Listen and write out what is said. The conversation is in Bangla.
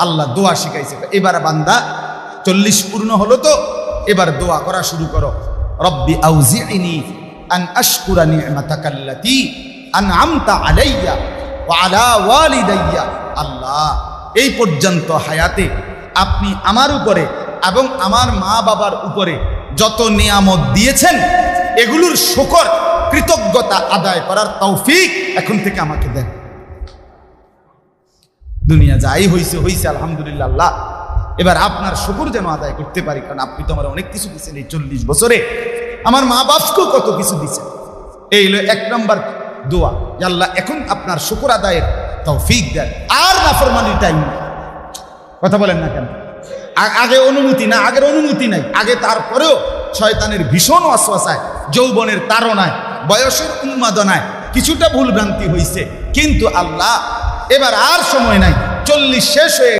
আল্লাহ দোয়া শিখাইছে। এবার বান্দা 40 পূর্ণ হলো তো এবার দোয়া করা শুরু করো। রব্বি আউজি'নি আন আশকুরা নি'মাতাকাল্লাতী আন'আমতা আলাইয়া ওয়া আলা ওয়ালিদাইয়া। আল্লাহ, এই পর্যন্ত হায়াতে আপনি আমার উপরে এবং আমার মা বাবার উপরে যত নিয়ামত দিয়েছেন এগুলোর শুকর কৃতজ্ঞতা আদায় করার তৌফিক এখন থেকে আমাকে দেন। দুনিয়া যাই হইছে হইছে আলহামদুলিল্লাহ আল্লাহ, এবার আপনার শুকর যেন আদায় করতে পারি, কারণ আপনি তো আমার অনেক কিছু দিচ্ছেন এই 40 বছরে, আমার মা বাপকেও কত কিছু দিচ্ছেন। এই হলো 1 নম্বর দোয়া, আল্লাহ এখন আপনার শুকর আদায়ের তৌফিক দেন। আর নাফরমানির টাইম না, কথা বলেন না কেন? আগে অনুমতি না, আগের অনুমতি নাই, আগে তারপরেও শয়তানের ভীষণ ওয়াসওয়াসায়, যৌবনের তাড়নায়, বয়সের উন্মাদনায় কিছুটা ভুল ভ্রান্তি হয়েছে, কিন্তু আল্লাহ এবার আর সময় নাই, 40 শেষ হয়ে